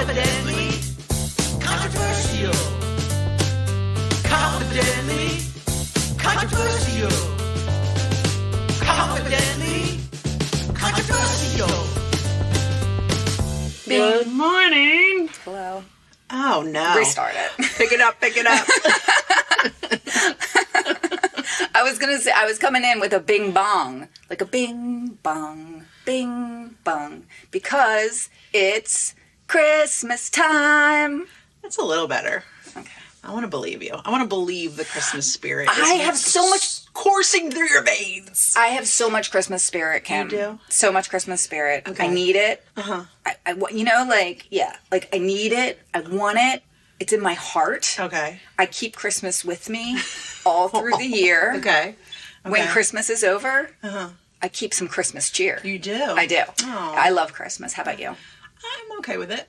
Confidently controversial. Confidently controversial. Confidently controversial. Good morning. Hello. Oh, no. Restart it. Pick it up. I was going to say, I was coming in with a bing bong. Like a bing bong, because it's Christmas time. That's a little better. Okay. I want to believe you. I want to believe the Christmas spirit. I have so much coursing through your veins. I have so much Christmas spirit, Kim. You do? So much Christmas spirit. Okay. I need it. Uh-huh. I need it. I want it. It's in my heart. Okay. I keep Christmas with me all through the year. Okay. When Christmas is over, Uh-huh. I keep some Christmas cheer. You do? I do. Oh. I love Christmas. How about you? I'm okay with it.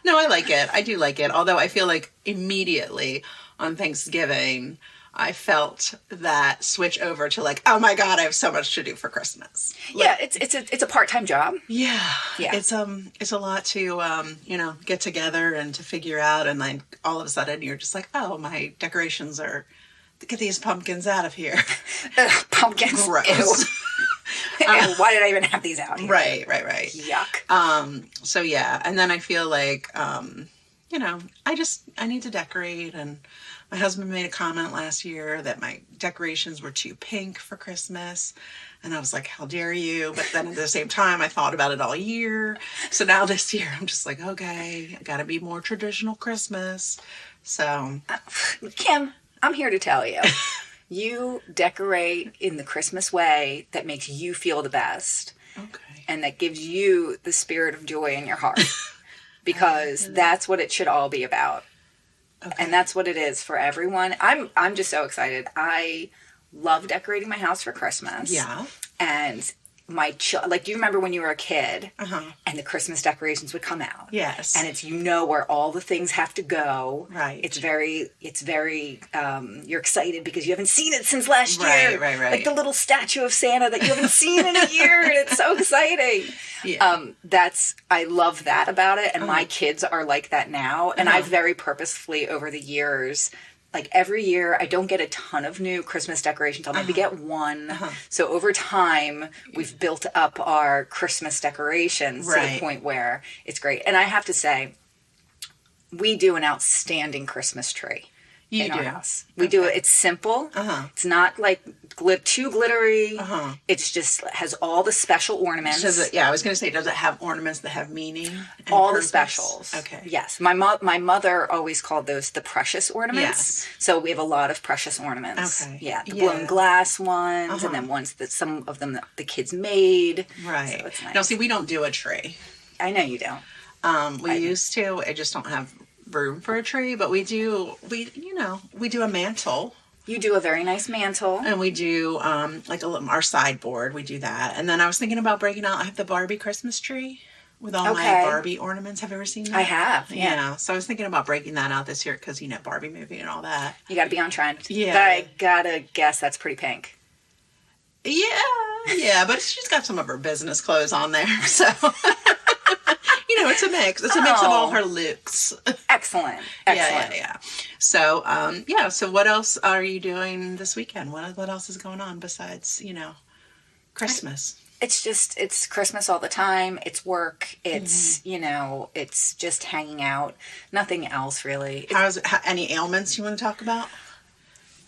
No, I like it. I do like it. Although I feel like immediately on Thanksgiving, I felt that switch over to like, oh my God, I have so much to do for Christmas. Yeah, it's a part-time job. Yeah. Yeah. It's a lot to get together and to figure out, and like all of a sudden you're just like, oh, my decorations are, get these pumpkins out of here. Ugh, pumpkins. Gross. Ew. Why did I even have these out here? Right. Yuck. So yeah, and then I feel like I need to decorate, and my husband made a comment last year that my decorations were too pink for Christmas. And I was like, how dare you? But then at the same time, I thought about it all year. So now this year, I'm just like, okay, I got to be more traditional Christmas. So. Kim, I'm here to tell you. You decorate in the Christmas way that makes you feel the best. Okay. And that gives you the spirit of joy in your heart. Because that's what it should all be about. Okay. And that's what it is for everyone. I'm just so excited. I love decorating my house for Christmas. Yeah. And do you remember when you were a kid? Uh-huh. And the Christmas decorations would come out? Yes. And it's where all the things have to go. Right. It's very you're excited because you haven't seen it since last year. Right. Like the little statue of Santa that you haven't seen in a year, and it's so exciting. Yeah. I love that about it, and my kids are like that now. And I've very purposefully over the years, like every year, I don't get a ton of new Christmas decorations. I'll maybe get one. So over time, we've built up our Christmas decorations to the point where it's great. And I have to say, we do an outstanding Christmas tree in our house. We do it. It's simple. It's not like too glittery. It's just has all the special ornaments. I was going to say, does it have ornaments that have meaning? All the specials. Okay. Yes. My mother always called those the precious ornaments. Yes. So we have a lot of precious ornaments. Okay. Yeah. The blown glass ones, and then ones that some of them the kids made. Right. So it's nice. No, see, we don't do a tree. I know you don't. We used to. I just don't have room for a tree, but we do a mantle. You do a very nice mantle. And we do our sideboard. We do that. And then I was thinking about breaking out. I have the Barbie Christmas tree with all my Barbie ornaments. Have you ever seen that? I have. Yeah. So I was thinking about breaking that out this year because Barbie movie and all that. You got to be on trend. Yeah. But I gotta guess that's pretty pink. Yeah, but she's got some of her business clothes on there, so. It's a mix. It's a mix of all her looks. Excellent. Yeah. So, so what else are you doing this weekend? What else is going on besides, Christmas? It's Christmas all the time. It's work. It's, it's just hanging out. Nothing else, really. Any ailments you want to talk about?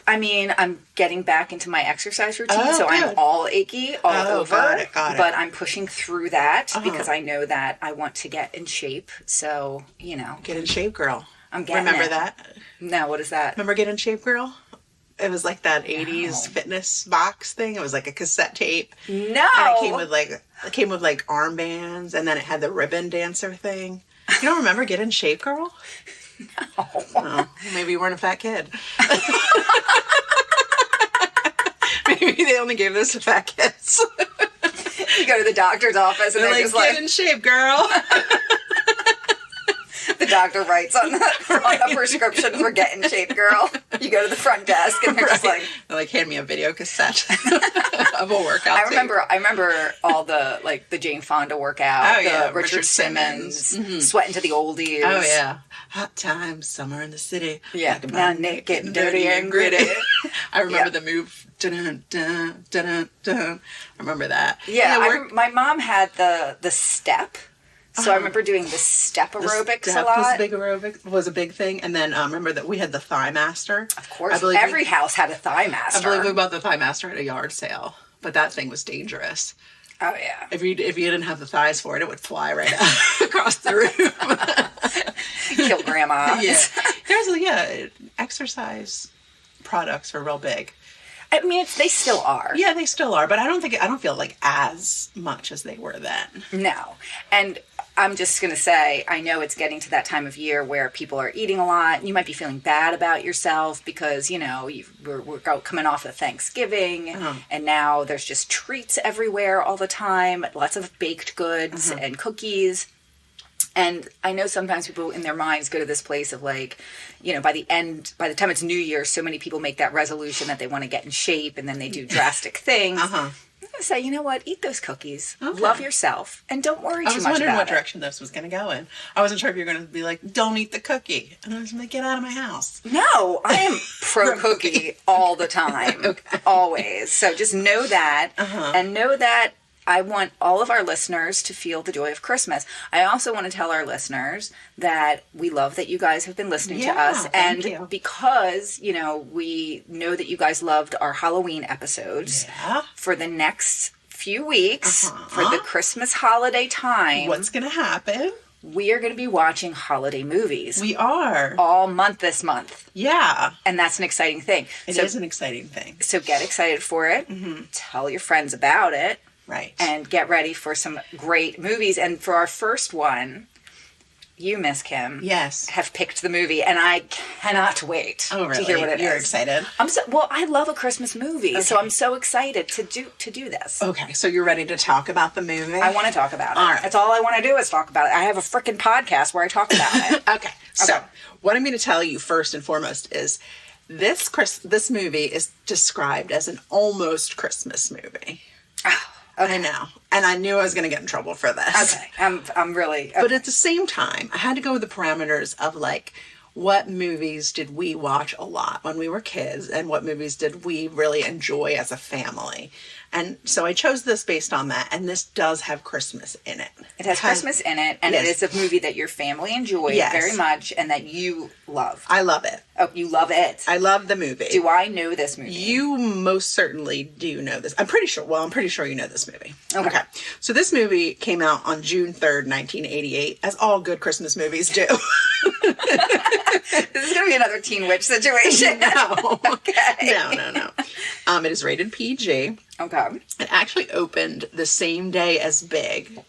I mean, I'm getting back into my exercise routine, so good. I'm all achy all over. Got it. But I'm pushing through that because I know that I want to get in shape. So, Get in shape, girl. I'm getting Remember it. that? No, what is that? Remember Get in Shape, Girl? It was like that 80s fitness box thing. It was like a cassette tape. No. And it came with like armbands, and then it had the ribbon dancer thing. You don't remember Get in Shape, Girl? No. Oh, maybe you weren't a fat kid. Maybe they only gave this to fat kids. You go to the doctor's office and they're just Get in shape, girl. the doctor writes on a prescription for get in shape, girl. You go to the front desk and they're just like, They like hand me a video cassette of a workout. I remember all the Jane Fonda workout, Oh, yeah, the Richard Simmons, Mm-hmm. Sweating to the Oldies. Oh yeah, hot times, summer in the city. Yeah, Talk now about Nick getting dirty and gritty. I remember Yeah. the move. Dun, dun, dun, dun, dun. I remember that. Yeah, my mom had the step. So I remember doing the step aerobics The step a lot. was a big thing, and then remember that we had the Thigh Master. Of course, I believe every house had a Thigh I Master. believe we bought the Thigh Master at a yard sale, but that thing was dangerous. Oh yeah. If you didn't have the thighs for it, it would fly right out across the room. Kill grandma. Yeah, exercise products are real big. I mean, they still are. Yeah, they still are, but I don't feel like as much as they were then. No. And I'm just going to say, I know it's getting to that time of year where people are eating a lot. You might be feeling bad about yourself because, we're coming off of Thanksgiving and now there's just treats everywhere all the time. Lots of baked goods and cookies. And I know sometimes people in their minds go to this place of like, by the time it's New Year, so many people make that resolution that they want to get in shape and then they do drastic things. I'm going to say, you know what? Eat those cookies. Okay. Love yourself. And don't worry too much about it. I was wondering what direction this was going to go in. I wasn't sure if you were going to be like, don't eat the cookie. And I was going to get out of my house. No, I am pro cookie all the time. Okay. Always. So just know that. And know that I want all of our listeners to feel the joy of Christmas. I also want to tell our listeners that we love that you guys have been listening to us. And because, we know that you guys loved our Halloween episodes for the next few weeks, for the Christmas holiday time. What's going to happen? We are going to be watching holiday movies. We are. All month this month. Yeah. And that's an exciting thing. It is an exciting thing. So get excited for it. Tell your friends about it. Right. And get ready for some great movies. And for our first one, you, Miss Kim, have picked the movie, and I cannot wait to hear what it is. You're excited? I love a Christmas movie, so I'm so excited to do this. Okay, so you're ready to talk about the movie? I want to talk about it. All right. That's all I want to do is talk about it. I have a freaking podcast where I talk about it. Okay. So what I'm going to tell you first and foremost is this movie is described as an almost Christmas movie. Oh. Okay. I know. And I knew I was going to get in trouble for this. Okay. I'm really... Okay. But at the same time, I had to go with the parameters of like, what movies did we watch a lot when we were kids and what movies did we really enjoy as a family? And so I chose this based on that. And this does have Christmas in it. It has Christmas in it. And it is a movie that your family enjoyed very much and that you love. I love it. Oh, you love it. I love the movie. Do I know this movie? You most certainly do know this. I'm pretty sure you know this movie. Okay. So this movie came out on June 3rd, 1988, as all good Christmas movies do. This is going to be another Teen Witch situation. No. Okay. No. It is rated PG. Okay. It actually opened the same day as Big.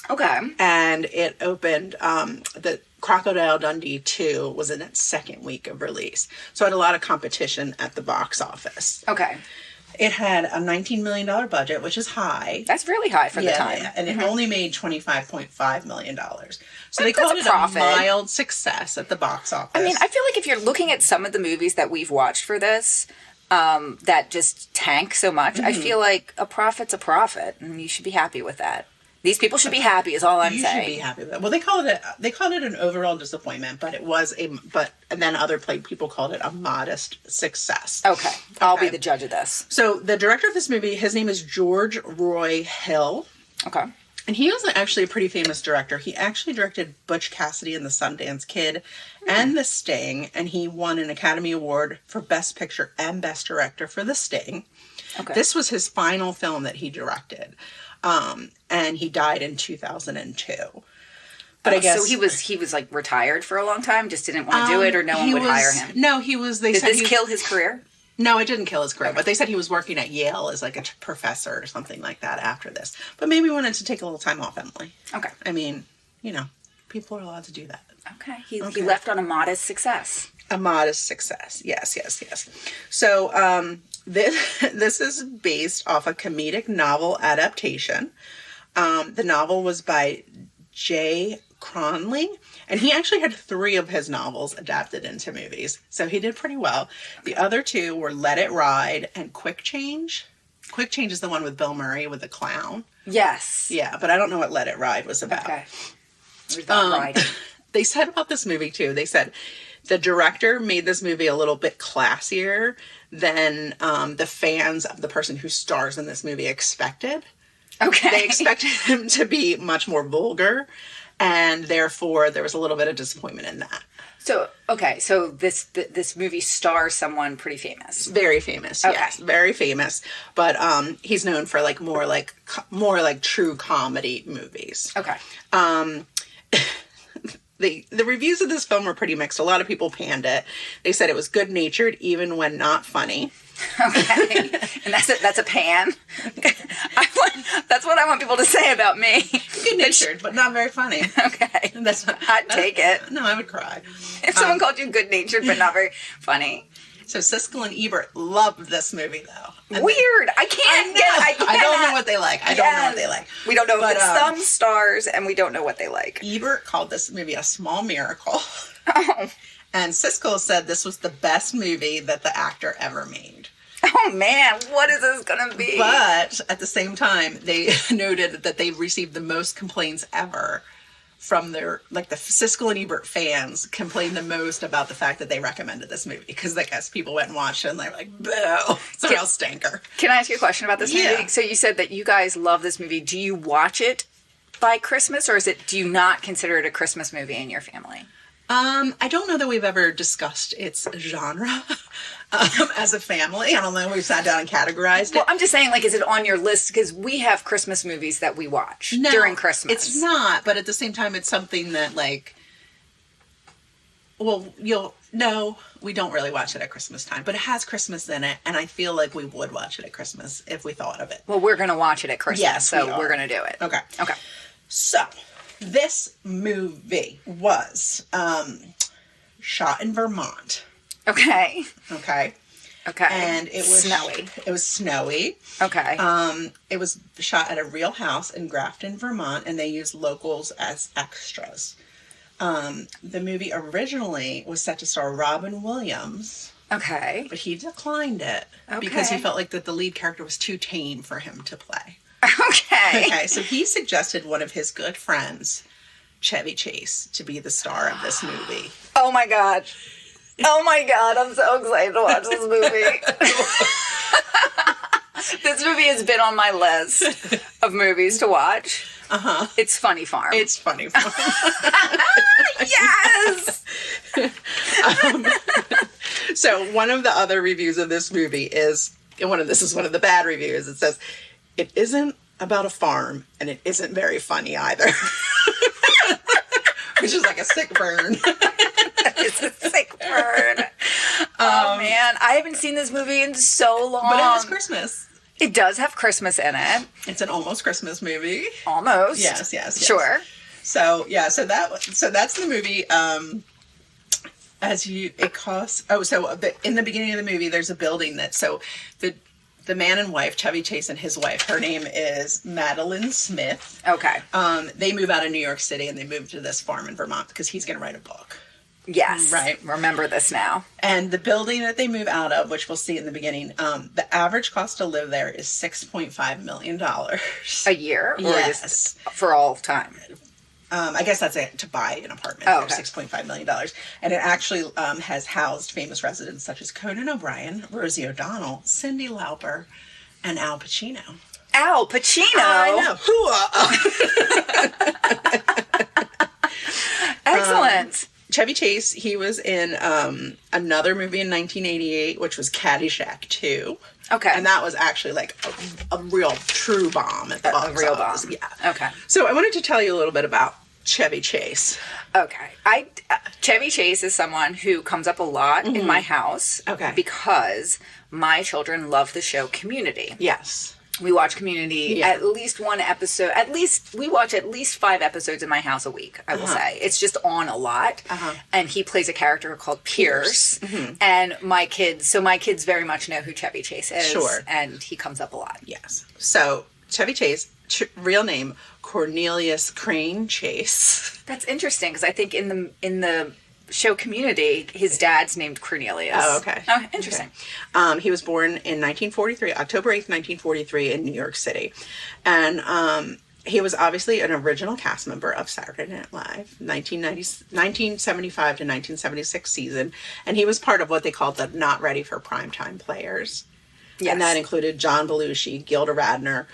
Okay. And it opened, the Crocodile Dundee 2 was in its second week of release. So it had a lot of competition at the box office. Okay. It had a $19 million budget, which is high. That's really high for the time. Yeah, and it only made $25.5 million. So they called it a mild success at the box office. I mean, I feel like if you're looking at some of the movies that we've watched for this, that just tank so much, I feel like a profit's a profit, and you should be happy with that. These people should be happy, is all I'm saying. You should be happy with that. Well, they called it an overall disappointment, but it was and then other people called it a modest success. Okay. I'll be the judge of this. So the director of this movie, his name is George Roy Hill. Okay. And he was actually a pretty famous director. He actually directed Butch Cassidy and the Sundance Kid and The Sting, and he won an Academy Award for Best Picture and Best Director for The Sting. Okay. This was his final film that he directed. And he died in 2002. But I guess so. He was like retired for a long time. Just didn't want to do it, or no one would hire him. No, he was. Did this kill his career? No, it didn't kill his career. Okay. But they said he was working at Yale as like a professor or something like that after this. But maybe he wanted to take a little time off, Emily. Okay. I mean, people are allowed to do that. Okay. He left on a modest success. A modest success. Yes. So this is based off a comedic novel adaptation. The novel was by J. Cronley, and he actually had 3 of his novels adapted into movies, so he did pretty well. The other 2 were Let It Ride and Quick Change. Quick Change is the one with Bill Murray with the clown. Yes. Yeah, but I don't know what Let It Ride was about. Okay. There's that riding. They said about this movie, too, they said the director made this movie a little bit classier than the fans of the person who stars in this movie expected. Okay. They expected him to be much more vulgar, and therefore there was a little bit of disappointment in that. So, okay, so this movie stars someone pretty famous. Very famous, Okay. yes, very famous. But he's known for like more like true comedy movies. Okay. The reviews of this film were pretty mixed. A lot of people panned it. They said it was good-natured even when not funny. Okay. And that's a pan. That's what I want people to say about me. Good-natured, but not very funny. Okay. That's not, I'd take it. No, I would cry. If someone called you good-natured but not very funny. So Siskel and Ebert loved this movie, though. And Weird. I don't know what they like. I don't know what they like. We don't know But, if it's some stars, and we don't know what they like. Ebert called this movie a small miracle. Oh. And Siskel said this was the best movie that the actor ever made. Oh, man. What is this going to be? But at the same time, they noted that they received the most complaints ever from their, like, the Siskel and Ebert fans complained the most about the fact that they recommended this movie. Because I guess people went and watched it and they're like, boo, it's a real stinker. Can I ask you a question about this movie? Yeah. So you said that you guys love this movie. Do you watch it by Christmas, or do you not consider it a Christmas movie in your family? I don't know that we've ever discussed its genre as a family. I don't know if we've sat down and categorized it. Well, I'm just saying, like, is it on your list? Because we have Christmas movies that we watch during Christmas. It's not, but at the same time, it's something that, like, well, no, we don't really watch it at Christmas time, but it has Christmas in it, and I feel like we would watch it at Christmas if we thought of it. Well, we're going to watch it at Christmas, Yes, so we're going to do it. Okay. Okay. So, this movie was shot in Vermont. Okay. Okay. Okay. And it was snowy. It was snowy. Okay. It was shot at a real house in Grafton, Vermont, and they used locals as extras. The movie originally was set to star Robin Williams, Okay. but he declined it because he felt like that the lead character was too tame for him to play. Okay. Okay, so he suggested one of his good friends, Chevy Chase, to be the star of this movie. Oh my God. Oh my God. I'm so excited to watch this movie. This movie has been on my list of movies to watch. Uh-huh. It's Funny Farm. It's funny. Yes! So one of the other reviews of this movie is, this is one of the bad reviews. It says, it isn't about a farm, and it isn't very funny either. Which is like a sick burn. It's a sick burn. Oh, man. I haven't seen this movie in so long. But it has Christmas. It does have Christmas in it. It's an almost Christmas movie. Almost. Yes. Sure. So that's the movie. In the beginning of the movie, there's a building the man and wife, Chevy Chase and his wife, her name is Madeline Smith. Okay. They move out of New York City and they move to this farm in Vermont because he's going to write a book. Yes. Right. Remember this now. And the building that they move out of, which we'll see in the beginning, the average cost to live there is $6.5 million. A year? Or Yes. just for all time? I guess that's it, to buy an apartment Oh, for okay. $6.5 million. And it actually has housed famous residents such as Conan O'Brien, Rosie O'Donnell, Cyndi Lauper, and Al Pacino. Al Pacino? I know. Excellent. Chevy Chase, he was in another movie in 1988, which was Caddyshack 2. Okay. And that was actually like a real true bomb at the box A real office. bomb. Yeah. Okay. So I wanted to tell you a little bit about Chevy Chase. Okay. Chevy Chase is someone who comes up a lot in my house. Okay. Because my children love the show Community. Yes. We watch Community Yeah. at least one episode. We watch at least 5 episodes in my house a week, I will say. It's just on a lot. And he plays a character called Pierce. And my kids very much know who Chevy Chase is. Sure. And he comes up a lot. Yes. So Chevy Chase, real name, Cornelius Crane Chase. That's interesting because I think in the show Community, his dad's named Cornelius. Oh, okay. Oh, interesting. Okay. He was born in 1943, October 8th, 1943 in New York City. And he was obviously an original cast member of Saturday Night Live, 1975 to 1976 season. And he was part of what they called the Not Ready for Primetime players. Yes. And that included John Belushi, Gilda Radner,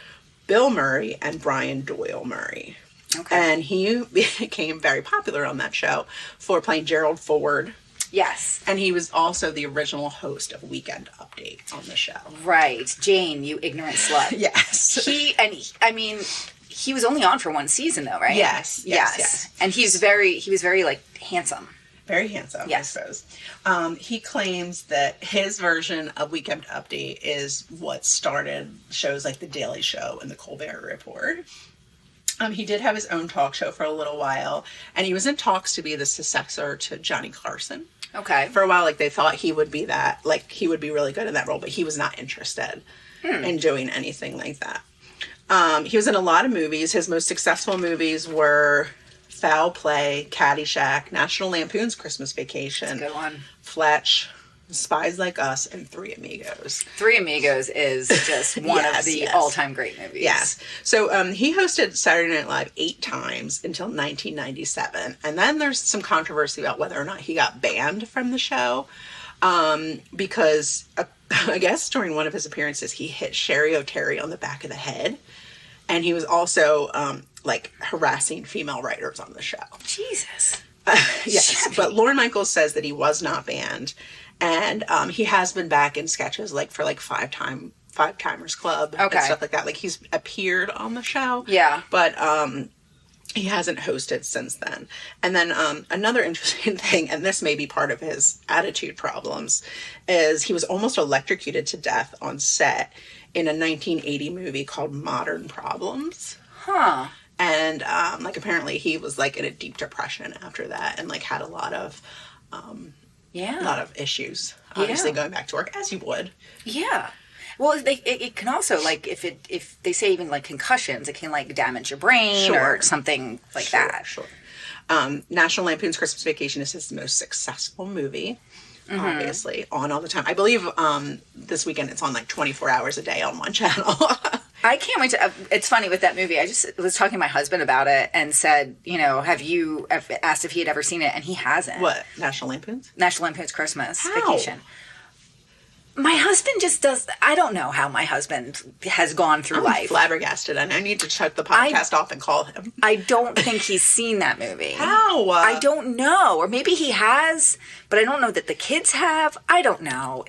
Bill Murray, and Brian Doyle Murray. Okay. And he became very popular on that show for playing Gerald Ford. Yes. And he was also the original host of Weekend Update on the show. Right. Jane, you ignorant slut. Yes. He was only on for one season though, right? Yes. And he was very like handsome. Very handsome, yes. I suppose. He claims that his version of Weekend Update is what started shows like The Daily Show and The Colbert Report. He did have his own talk show for a little while, and he was in talks to be the successor to Johnny Carson. Okay. For a while, like, they thought he would be that, like, he would be really good in that role, but he was not interested in doing anything like that. He was in a lot of movies. His most successful movies were Foul Play, Caddyshack, National Lampoon's Christmas Vacation, Good one. Fletch, Spies Like Us, and Three Amigos. Three Amigos is just one of the all-time great movies. Yes. So he hosted Saturday Night Live 8 times until 1997. And then there's some controversy about whether or not he got banned from the show. Because I guess during one of his appearances, he hit Sherry O'Terry on the back of the head. And he was also harassing female writers on the show. Jesus. Yes. But Lorne Michaels says that he was not banned. And he has been back in sketches for Five Timers Club and stuff like that. Like, he's appeared on the show. Yeah. But he hasn't hosted since then. And then another interesting thing, and this may be part of his attitude problems, is he was almost electrocuted to death on set in a 1980 movie called Modern Problems. Huh. And apparently he was in a deep depression after that, and had a lot of issues. Obviously, going back to work as you would. Yeah. Well, it can also if they say even concussions, it can damage your brain or something like that. Sure. National Lampoon's Christmas Vacation is his most successful movie. Obviously, on all the time. I believe this weekend it's on 24 hours a day on one channel. I can't wait to. It's funny with that movie. I just was talking to my husband about it and said, I've asked if he had ever seen it, and he hasn't. What? National Lampoon's? National Lampoon's Christmas How? Vacation. My husband just does. I don't know how my husband has gone through life. Flabbergasted, and I need to shut the podcast off and call him. I don't think he's seen that movie. How? I don't know, or maybe he has, but I don't know that the kids have. I don't know.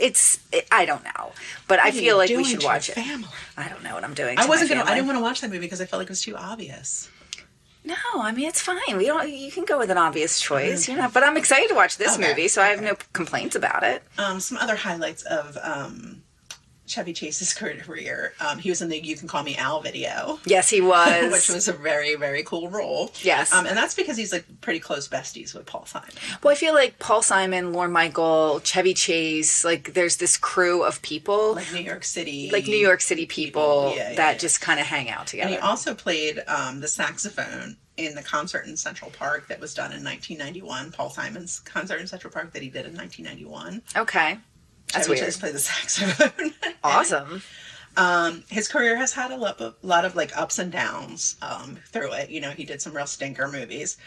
I don't know, but I feel like we should watch it. Family? I don't know what I'm doing. I didn't want to watch that movie because I felt like it was too obvious. No, I mean it's fine. You can go with an obvious choice, But I'm excited to watch this movie, so I have no complaints about it. Some other highlights of Chevy Chase's career. He was in the You Can Call Me Al video. Yes, he was. Which was a very, very cool role. Yes. And that's because he's pretty close besties with Paul Simon. Well, I feel like Paul Simon, Lorne Michael, Chevy Chase, there's this crew of people. New York City. New York City people that just kind of hang out together. And he also played the saxophone in the concert in Central Park that was done in 1991. Paul Simon's concert in Central Park that he did in 1991. Okay. That's Chevy weird. Chase played the saxophone. Awesome. His career has had a lot of ups and downs through it. He did some real stinker movies.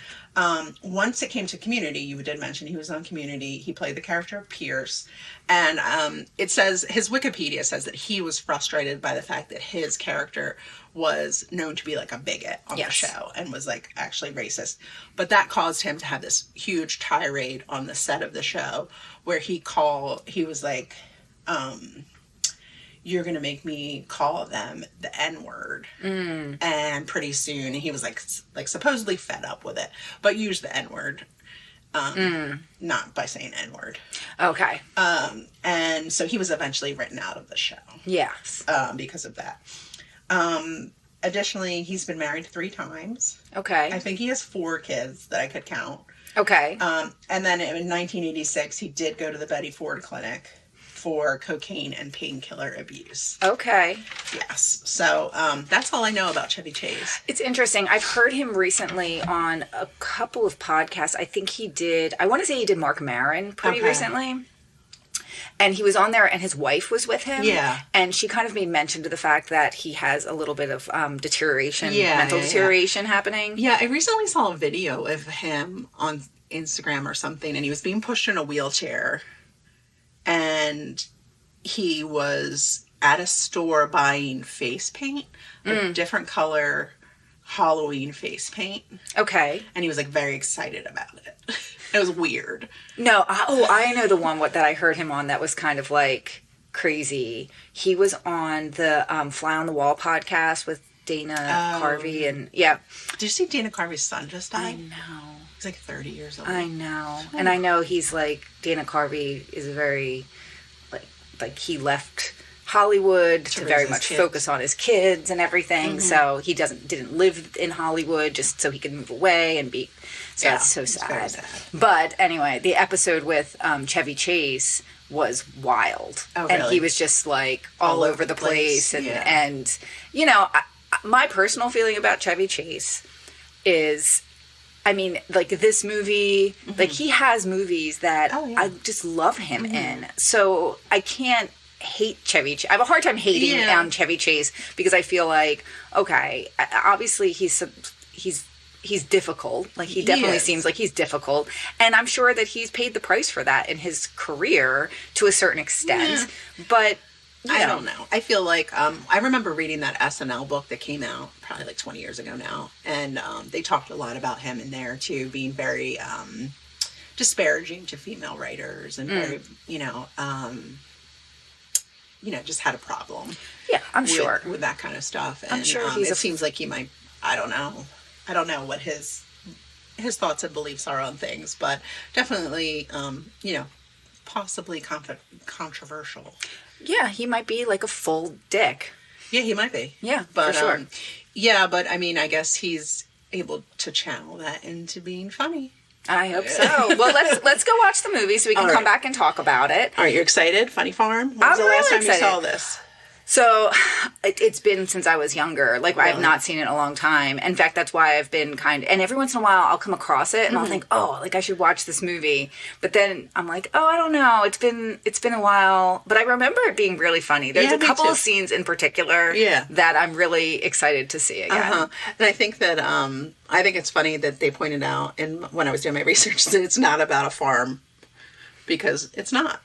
Once it came to Community, you did mention he was on Community. He played the character of Pierce. And it says, his Wikipedia says that he was frustrated by the fact that his character was known to be a bigot on the show and was actually racist. But that caused him to have this huge tirade on the set of the show where he was like, you're going to make me call them the N-word. And pretty soon he was supposedly fed up with it, but used the N-word. Not by saying N-word. Okay. And so he was eventually written out of the show. Yes. Because of that. Additionally, he's been married 3 times. Okay. I think he has 4 kids that I could count. Okay. And then in 1986, he did go to the Betty Ford Clinic for cocaine and painkiller abuse. Okay. Yes. So that's all I know about Chevy Chase. It's interesting. I've heard him recently on a couple of podcasts. I think I want to say he did Mark Maron pretty recently. And he was on there and his wife was with him. Yeah. And she kind of made mention to the fact that he has a little bit of deterioration, mental deterioration happening. Yeah, I recently saw a video of him on Instagram or something, and he was being pushed in a wheelchair. And he was at a store buying face paint, a different color Halloween face paint. Okay. And he was like very excited about it. It was weird. No, I know the one that I heard him on that was kind of like crazy. He was on the Fly on the Wall podcast with Dana Carvey, and yeah. Did you see Dana Carvey's son just died? I know. He's like 30 years old. I know. And I know he's like, Dana Carvey is very, like he left Hollywood to very much focus on his kids and everything. So he didn't live in Hollywood just so he could move away and be. So that's so sad. Very sad. But anyway, the episode with Chevy Chase was wild. Oh, really? And he was just like all over the place. And you know, my personal feeling about Chevy Chase is, I mean, like this movie, like he has movies that I just love him in. So I can't hate Chevy Chase. I have a hard time hating on Chevy Chase because I feel like, okay, obviously he's difficult. Like he definitely seems like he's difficult. And I'm sure that he's paid the price for that in his career to a certain extent. Yeah. But I don't know. I feel like I remember reading that SNL book that came out probably like 20 years ago now. And they talked a lot about him in there too, being very disparaging to female writers and very, just had a problem. Yeah, I'm sure. With that kind of stuff. And, I'm sure it seems like he might, I don't know what his thoughts and beliefs are on things, but definitely, possibly controversial. Yeah, he might be like a full dick. Yeah, he might be. Yeah, but, for sure. But I mean, I guess he's able to channel that into being funny. I hope so. Well, let's go watch the movie so we can come back and talk about it. Are you excited? Funny Farm? When was the last time you saw this? So it's been since I was younger. Like, really? I have not seen it in a long time. In fact, that's why I've been and every once in a while I'll come across it and I'll think, oh, like I should watch this movie. But then I'm like, oh, I don't know. It's been a while. But I remember it being really funny. There's a couple of scenes in particular that I'm really excited to see again. And I think that, I think it's funny that they pointed out, and when I was doing my research, that it's not about a farm. Because it's not.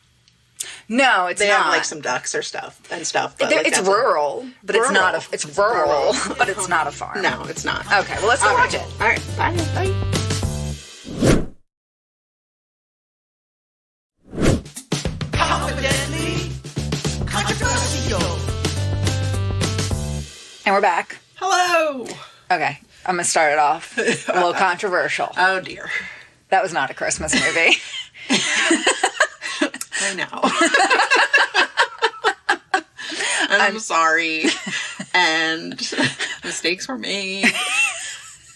No, it's not. They have like some ducks or stuff. But it's rural, but it's not a. It's rural, but it's not a farm. No, it's not. Okay, well let's go watch it. All right, bye. Confidently controversial. And we're back. Hello. Okay, I'm gonna start it off a little controversial. Oh dear. That was not a Christmas movie. I know. I'm sorry. And mistakes were made.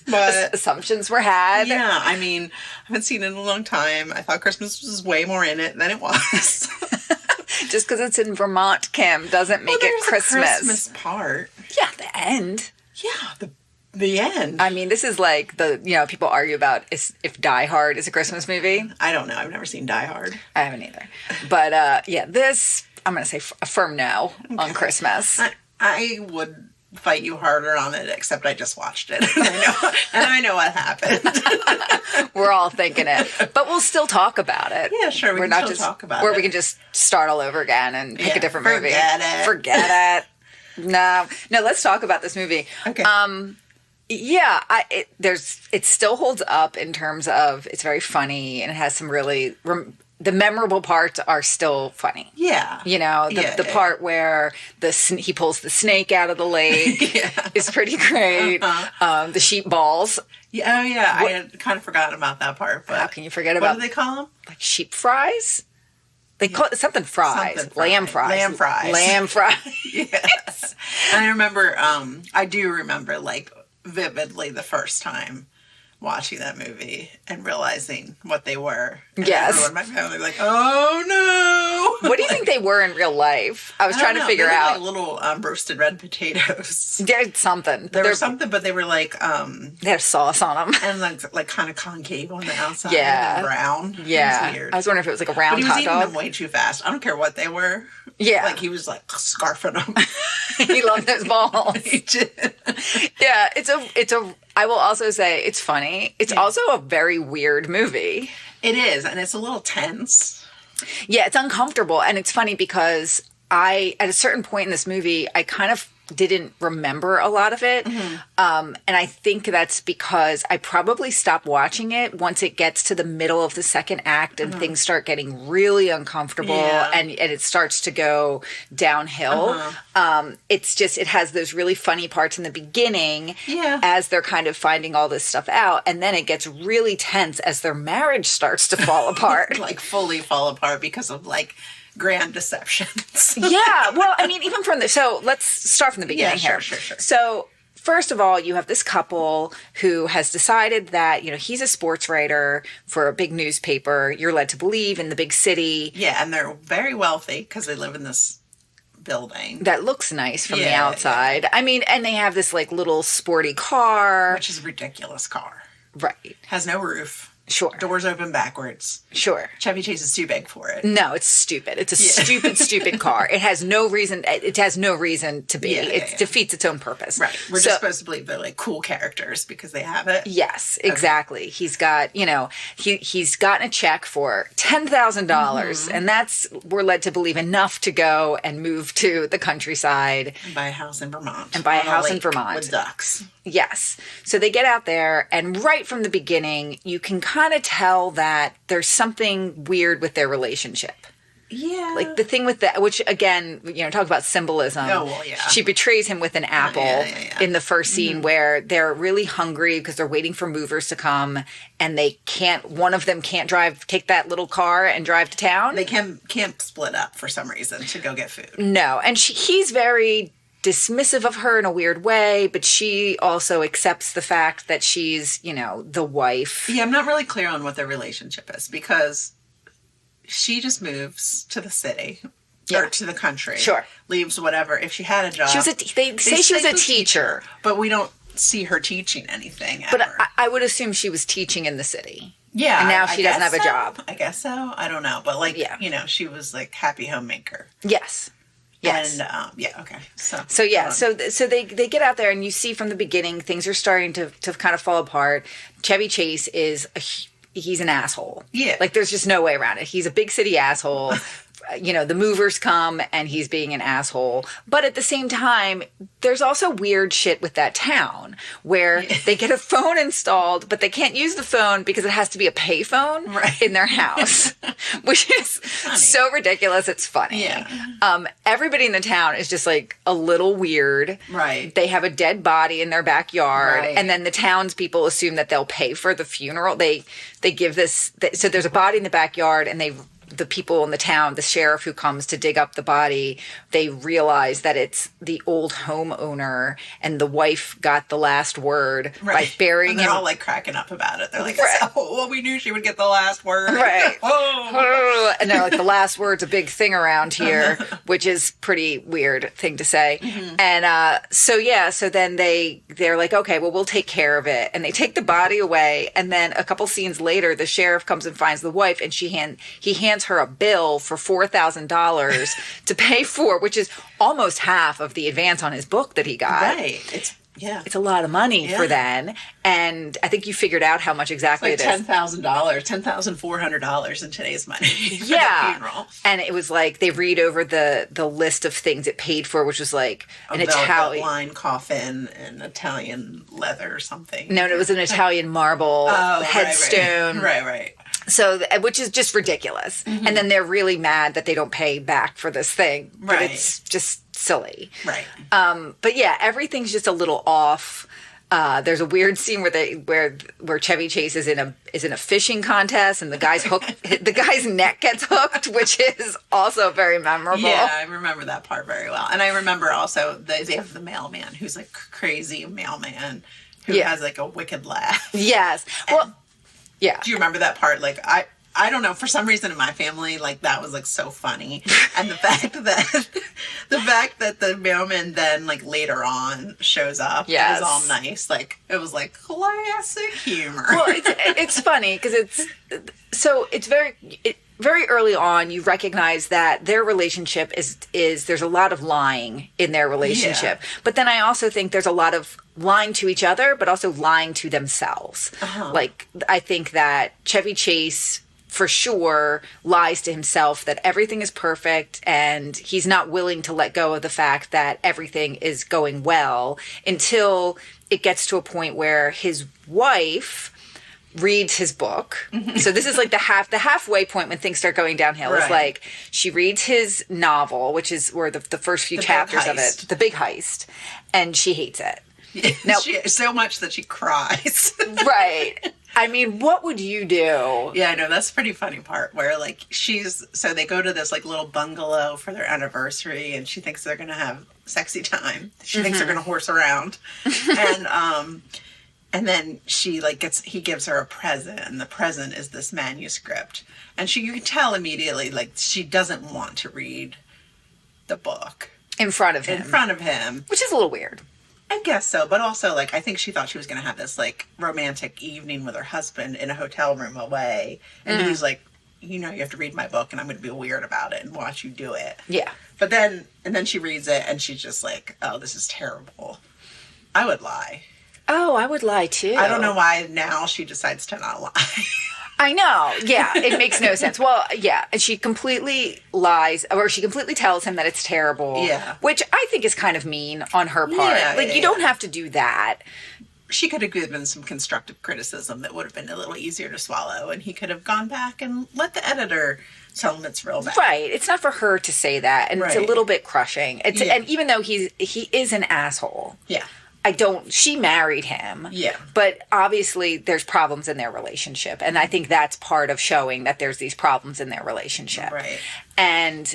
But assumptions were had. Yeah, I mean, I haven't seen it in a long time. I thought Christmas was way more in it than it was. Just because it's in Vermont, Kim, doesn't make it Christmas. The Christmas part. Yeah, the end. Yeah, the end. I mean, this is like people argue about if Die Hard is a Christmas movie. I don't know. I've never seen Die Hard. I haven't either. But this, I'm going to say a firm no on Christmas. I would fight you harder on it, except I just watched it. And I know what happened. We're all thinking it. But we'll still talk about it. Yeah, sure. We're not just talk about it. Or we can just start all over again and pick a different movie. Forget it. No, let's talk about this movie. Okay. Yeah, it still holds up in terms of it's very funny and it has some really the memorable parts are still funny. Yeah, the part where he pulls the snake out of the lake is pretty great. The sheep balls. Yeah, oh yeah, I had kind of forgotten about that part. But how can you forget about? What do they call them? Like sheep fries. They call it something fries. Lamb fries. Lamb fries. Yes. And I remember, I do remember like vividly the first time watching that movie and realizing what they were. And yes. everyone in my family was like, oh What do you think they were in real life? I was trying to figure they were out. like little roasted red potatoes. There's something. There was something, but they were like They had sauce on them. and like kind of concave on the outside. Yeah. And brown. Yeah. It was weird. I was wondering if it was like a round But he was hot eating dog. them way too fast. I don't care what they were. Yeah. Like he was like scarfing them. He loved those balls. He did. Yeah, I will also say it's funny. It's also a very weird movie. It is, and it's a little tense. Yeah, it's uncomfortable. And it's funny because at a certain point in this movie, I kind of didn't remember a lot of it. And I think that's because I probably stopped watching it once it gets to the middle of the second act and things start getting really uncomfortable and it starts to go downhill. It has those really funny parts in the beginning as they're kind of finding all this stuff out. And then it gets really tense as their marriage starts to fall apart. Like fully fall apart because of like grand deceptions. Yeah, well, I mean, even so let's start from the beginning here. Sure. So, first of all, you have this couple who has decided that, he's a sports writer for a big newspaper, you're led to believe, in the big city. Yeah, and they're very wealthy because they live in this building. That looks nice from the outside. Yeah. I mean, and they have this, like, little sporty car. Which is a ridiculous car. Right. Has no roof. Sure. Doors open backwards. Sure. Chevy Chase is too big for it. No, it's stupid. It's a stupid car. It has no reason. It has no reason to be. It defeats its own purpose. Right. We're just supposed to believe they're like cool characters because they have it. Yes, exactly. Okay. He's got, he's gotten a check for $10,000 and we're led to believe enough to go and move to the countryside. And buy a house in Vermont. With ducks. Yes. So they get out there, and right from the beginning, you can kind of tell that there's something weird with their relationship. Yeah. Like the thing with that, which again, talk about symbolism. Oh, well, yeah. She betrays him with an apple in the first scene where they're really hungry because they're waiting for movers to come and one of them can't take that little car and drive to town. They can't split up for some reason to go get food. No. And he's very dismissive of her in a weird way, but she also accepts the fact that she's, the wife. Yeah, I'm not really clear on what their relationship is because she just moves to the city or to the country. Sure. Leaves whatever. If she had a job. They say she was a teacher. But we don't see her teaching anything ever. But I would assume she was teaching in the city. Yeah. And now she doesn't have a job. I guess so. I don't know. But she was like happy homemaker. Yes. Yes. And okay. So they get out there and you see from the beginning things are starting to kind of fall apart. Chevy Chase he's an asshole. Yeah. Like there's just no way around it. He's a big city asshole. The movers come and he's being an asshole. But at the same time, there's also weird shit with that town where they get a phone installed, but they can't use the phone because it has to be a payphone in their house, which is so ridiculous. It's funny. Yeah. Everybody in the town is just like a little weird. Right. They have a dead body in their backyard. Right. And then the townspeople assume that they'll pay for the funeral. They give so there's a body in the backyard and the people in the town, the sheriff who comes to dig up the body, they realize that it's the old homeowner and the wife got the last word by burying him. And they're all like cracking up about it. They're like, well, we knew she would get the last word. Right. Oh. And they're like, the last word's a big thing around here, which is pretty weird thing to say. Mm-hmm. And so then they're like, okay, well, we'll take care of it. And they take the body away. And then a couple scenes later, the sheriff comes and finds the wife and he hands her a bill for $4,000 to pay for, which is almost half of the advance on his book that he got. Right. It's a lot of money for then. And I think you figured out how much exactly it's like it is. $10,400 in today's money. Yeah. Funeral. And it was like they read over the list of things it paid for, which was like an Italian line coffin and Italian leather or something. No, it was an Italian marble headstone. Right. So, which is just ridiculous. Mm-hmm. And then they're really mad that they don't pay back for this thing. But it's just silly. Right. But yeah, everything's just a little off. There's a weird scene where Chevy Chase is in a fishing contest and the guy's neck gets hooked, which is also very memorable. Yeah, I remember that part very well. And I remember also they have the mailman who's like crazy mailman who has like a wicked laugh. Yes. Well, yeah. Do you remember that part? Like I don't know, for some reason in my family, like, that was, like, so funny. And the fact that the mailman then, like, later on shows up and is all nice, like, it was, like, classic humor. Well, it's funny, because it's very early on, you recognize that their relationship is there's a lot of lying in their relationship. Yeah. But then I also think there's a lot of lying to each other, but also lying to themselves. Like, I think that Chevy Chase, for sure, lies to himself that everything is perfect, and he's not willing to let go of the fact that everything is going well until it gets to a point where his wife reads his book. So this is like the halfway point when things start going downhill. Right. It's like she reads his novel, which is where the first few chapters of it, The Big Heist, and she hates it. Now, so much that she cries. Right. I mean, what would you do? Yeah, I know. That's a pretty funny part where, like, so they go to this, like, little bungalow for their anniversary, and she thinks they're going to have sexy time. She thinks they're going to horse around. And then she, like, he gives her a present, and the present is this manuscript. And you can tell immediately, like, she doesn't want to read the book. In front of him. Which is a little weird. I guess so, but also, like, I think she thought she was going to have this, like, romantic evening with her husband in a hotel room away. And he's like, you have to read my book, and I'm going to be weird about it and watch you do it. Yeah. But then she reads it, and she's just like, oh, this is terrible. I would lie. Oh, I would lie, too. I don't know why now she decides to not lie. I know. Yeah, it makes no sense. Well, yeah, and she completely lies, or she completely tells him that it's terrible. Yeah. Which I think is kind of mean on her part. Yeah, like, you don't have to do that. She could have given some constructive criticism that would have been a little easier to swallow, and he could have gone back and let the editor tell him it's real bad. Right. It's not for her to say that, and it's a little bit crushing. And even though he is an asshole. Yeah. She married him. Yeah. But obviously there's problems in their relationship. And I think that's part of showing that there's these problems in their relationship. Right. And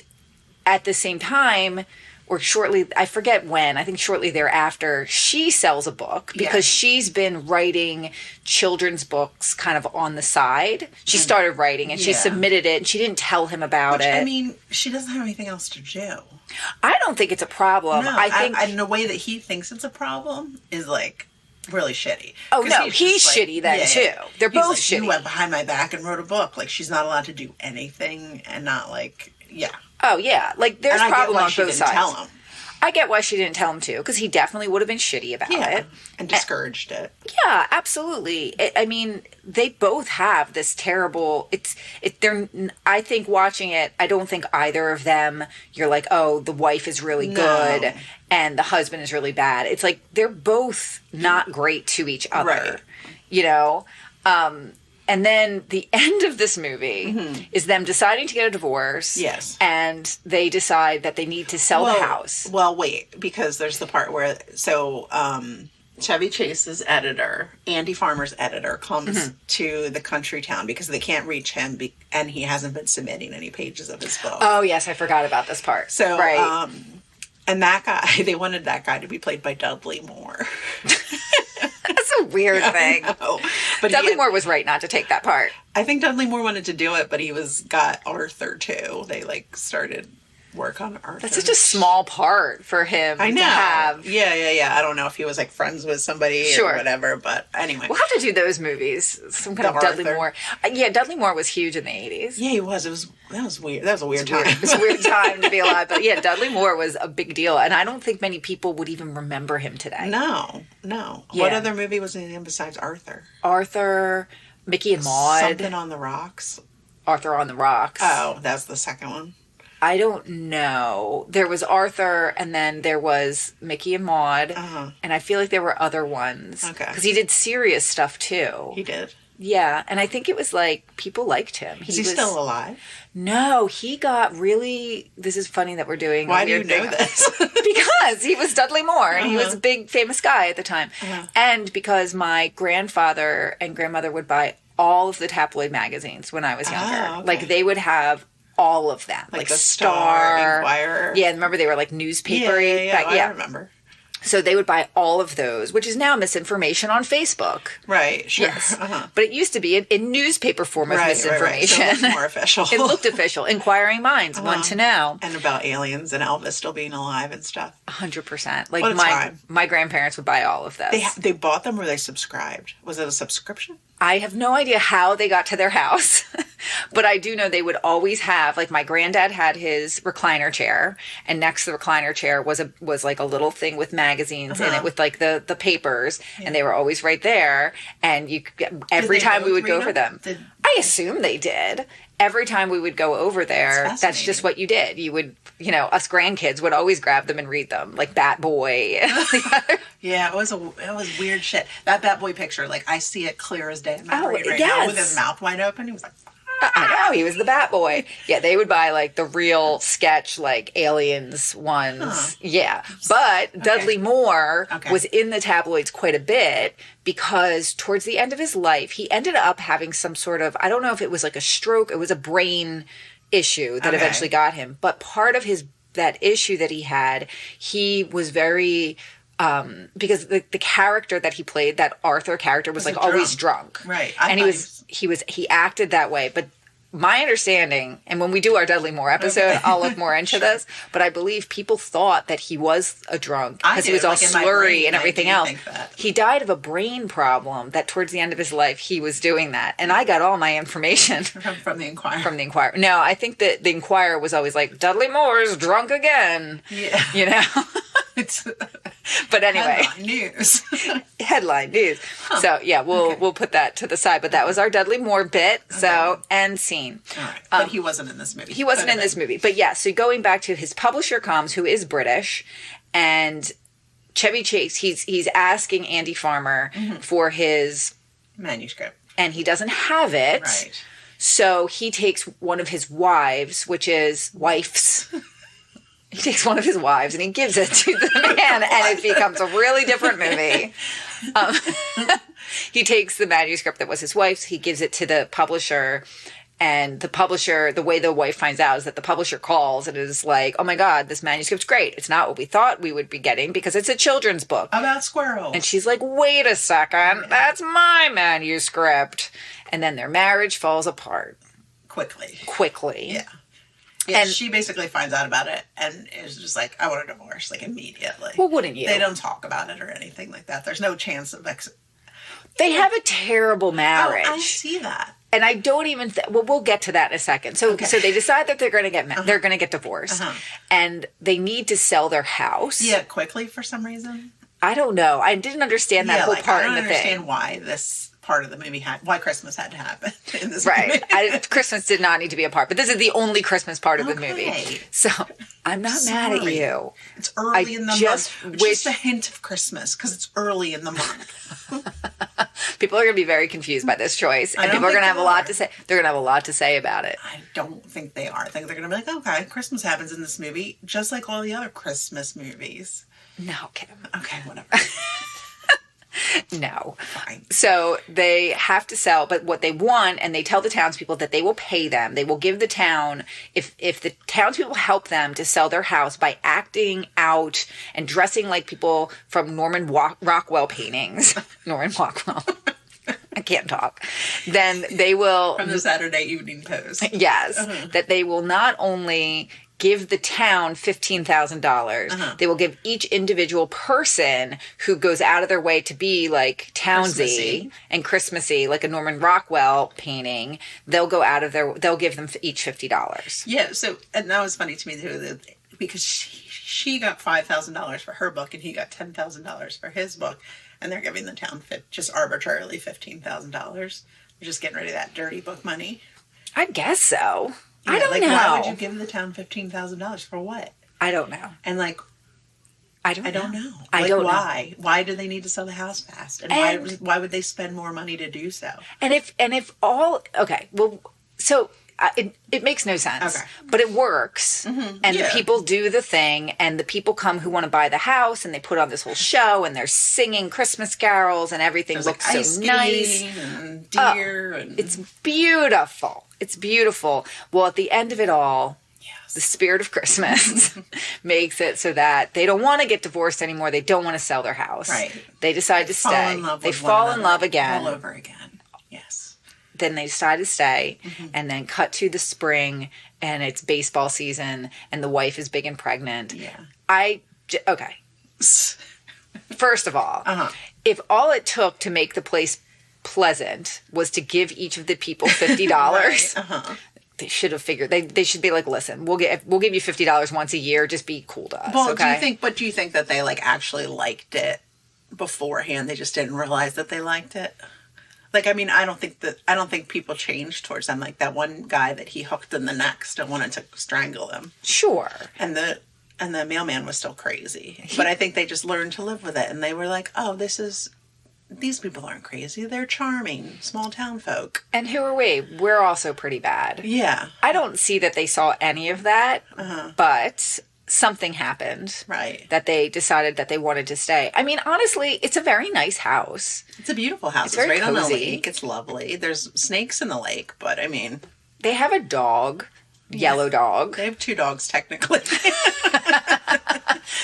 at the same time, or shortly, I forget when, I think shortly thereafter, she sells a book because she's been writing children's books kind of on the side. She started writing and she submitted it and she didn't tell him about it. I mean, she doesn't have anything else to do. I don't think it's a problem. No, I think and the way that he thinks it's a problem is, like, really shitty. Oh, no, he's shitty then, too. They're both shitty. You went behind my back and wrote a book. Like, she's not allowed to do anything and not, like, Oh, yeah. Like, there's problem on both sides. Tell him. I get why she didn't tell him to, because he definitely would have been shitty about it. And discouraged it. Yeah, absolutely. I mean, they both have this terrible... I think watching it, I don't think either of them, you're like, oh, the wife is really good and the husband is really bad. It's like, they're both not great to each other. Right. You know? And then the end of this movie is them deciding to get a divorce. Yes. And they decide that they need to sell the house. Well, wait, because there's the part where, Chevy Chase's editor, Andy Farmer's editor, comes to the country town because they can't reach him and he hasn't been submitting any pages of his book. Oh, yes, I forgot about this part. So, and that guy, they wanted that guy to be played by Dudley Moore. That's a weird thing. But Dudley Moore was right not to take that part. I think Dudley Moore wanted to do it, but he got Arthur too. They started work on Arthur. That's such a small part for him to have. Yeah. I don't know if he was friends with somebody or whatever, but anyway. We'll have to do those movies. Some kind of Dudley Moore. Yeah, Dudley Moore was huge in the 80s. Yeah, he was. That was weird. That was a weird time. It was a weird time to be alive. But yeah, Dudley Moore was a big deal. And I don't think many people would even remember him today. No. Yeah. What other movie was in him besides Arthur? Arthur, Mickey and Maude. Something on the Rocks. Arthur on the Rocks. Oh, that's the second one. I don't know. There was Arthur, and then there was Mickey and Maude, and I feel like there were other ones. Okay. Because he did serious stuff, too. He did? Yeah, and I think it was people liked him. Is he still alive? No, he got really... This is funny that we're doing Why do you know this? Because he was Dudley Moore, and he was a big, famous guy at the time. And because my grandfather and grandmother would buy all of the tabloid magazines when I was younger. Okay. They would have... all of them. Like the Star, Inquirer. Yeah, remember they were newspaper. Yeah, I remember. So they would buy all of those, which is now misinformation on Facebook. Right, sure. Yes. But it used to be in newspaper form of misinformation. Right. So it looked more official. It looked official. Inquiring minds want to know. And about aliens and Elvis still being alive and stuff. 100%. What Like a time. my grandparents would buy all of this. They bought them or they subscribed? Was it a subscription? I have no idea how they got to their house, but I do know they would always have, like, my granddad had his recliner chair, and next to the recliner chair was like a little thing with magazines in it with like the papers, and they were always right there. And every time we would go over them, I assume they did. Every time we would go over there, that's just what you did. You would, us grandkids would always grab them and read them, like Bat Boy. Yeah, it was weird shit. That Bat Boy picture, like, I see it clear as day in my brain right yes. now with his mouth wide open. He was like, I know, he was the Bat Boy. Yeah, they would buy, like, the real sketch, like, aliens ones. Yeah. But Dudley Moore was in the tabloids quite a bit because towards the end of his life, he ended up having some sort of, I don't know if it was like a stroke, it was a brain issue that eventually got him. But part of that issue that he had, he was very... because the character that he played, that Arthur character, was like always drunk. Right. And he acted that way. But my understanding, and when we do our Dudley Moore episode, I'll look more into this, but I believe people thought that he was a drunk because he was all slurry and everything else. He died of a brain problem that towards the end of his life, he was doing that. And I got all my information from the Inquirer. From the Inquirer. No, I think that the Inquirer was always like, Dudley Moore's drunk again. Yeah. But anyway. Headline news. So, yeah, we'll put that to the side. But that was our Dudley Moore bit. So, end scene. All right. But he wasn't in this movie. He wasn't in this movie. But, yeah, so going back to his publisher comes, who is British, and Chevy Chase, he's asking Andy Farmer for his... manuscript. And he doesn't have it. Right. So he takes one of his wives, which is wife's... He takes one of his wives and he gives it to the man, and it becomes a really different movie. He takes the manuscript that was his wife's, he gives it to the publisher, and the publisher, the way the wife finds out is that the publisher calls and is like, oh my God, this manuscript's great. It's not what we thought we would be getting because it's a children's book. About squirrels. And she's like, wait a second, that's my manuscript. And then their marriage falls apart. Quickly. Yeah. Yeah, and she basically finds out about it and is just like, I want a divorce, like, immediately. Well, wouldn't you? They don't talk about it or anything like that. There's no chance of... They have a terrible marriage. Oh, I see that. And I don't even... we'll get to that in a second. So they decide that they're going to get divorced. And they need to sell their house. Yeah, quickly for some reason. I don't know. I didn't understand that whole part in the thing. I don't understand why this... part of the movie why Christmas had to happen in this movie. Right. Christmas did not need to be a part, but this is the only Christmas part of the movie. So I'm not mad at you. It's early in the month. It's just a hint of Christmas because it's early in the month. People are going to be very confused by this choice, and people are going to have a lot to say. They're going to have a lot to say about it. I don't think they are. I think they're going to be like, okay, Christmas happens in this movie just like all the other Christmas movies. No, Kim. Okay, whatever. No. Fine. So they have to sell, but what they want, and they tell the townspeople that they will pay them. They will give the town, if the townspeople help them to sell their house by acting out and dressing like people from Norman Rockwell paintings. Norman Rockwell. I can't talk. Then they will... From the Saturday Evening Post. Yes. That they will not only... give the town $15,000. They will give each individual person who goes out of their way to be like townsy and Christmassy, like a Norman Rockwell painting. They'll give them each $50. Yeah. So, and that was funny to me too, because she got $5,000 for her book and he got $10,000 for his book, and they're giving the town just arbitrarily $15,000. They're just getting rid of that dirty book money. I guess so. Yeah, I don't know. Why would you give the town $15,000 for what? I don't know. And I don't know. Why? Why do they need to sell the house fast? And why would they spend more money to do so? And if all so it makes no sense. Okay. But it works, and the people do the thing, and the people come who want to buy the house, and they put on this whole show, and they're singing Christmas carols, and everything looks so nice. And deer, and it's beautiful. It's beautiful. Well, at the end of it all, Yes. The spirit of Christmas makes it so that they don't want to get divorced anymore. They don't want to sell their house. Right. They decide to Fall stay. in love They with fall one in another love again. all over again. Yes. Then they decide to stay, Mm-hmm. and then cut to the spring, and it's baseball season, and the wife is big and pregnant. Yeah. Okay. First of all, Uh-huh. if all it took to make the place pleasant was to give each of the people $50, Right. Uh-huh. they should have figured. They should be like, listen, we'll give you $50 once a year. Just be cool to us. Well, okay? do you think that they like actually liked it beforehand? They just didn't realize that they liked it. Like, I mean, I don't think people changed towards them. Like that one guy that he hooked in the neck still wanted to strangle him. Sure. And the mailman was still crazy. But I think they just learned to live with it. And they were like, oh, these people aren't crazy. They're charming, small town folk. And who are we? We're also pretty bad. Yeah. I don't see that they saw any of that, but something happened. Right. That they decided that they wanted to stay. I mean, honestly, it's a very nice house. It's a beautiful house. It's very right on the cozy. lake. It's lovely. There's snakes in the lake, but I mean... They have a dog, yellow dog. They have 2 dogs, technically.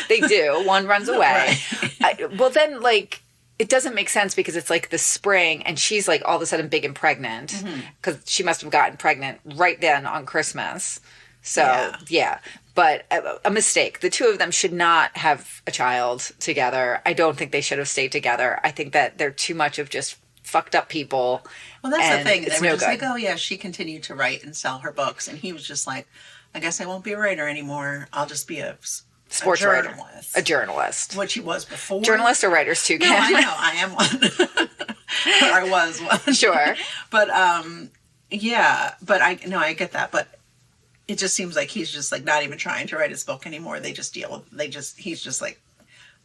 They do. One runs away. Right. Well, then, like, it doesn't make sense because it's like the spring and she's like all of a sudden big and pregnant because she must have gotten pregnant right then on Christmas. So, yeah. But a mistake. The two of them should not have a child together. I don't think they should have stayed together. I think that they're too much of just fucked up people. Well, that's the thing. They It's were no just good. like, oh, yeah, she continued to write and sell her books. And he was just like, I guess I won't be a writer anymore. I'll just be a Sports journalist. writer. A journalist. Which he was before. Journalists or writers too, No, Kim? I know. I am one. Or I was one. Sure. But, yeah. But I get that. But it just seems like he's just like not even trying to write his book anymore. They just he's just like,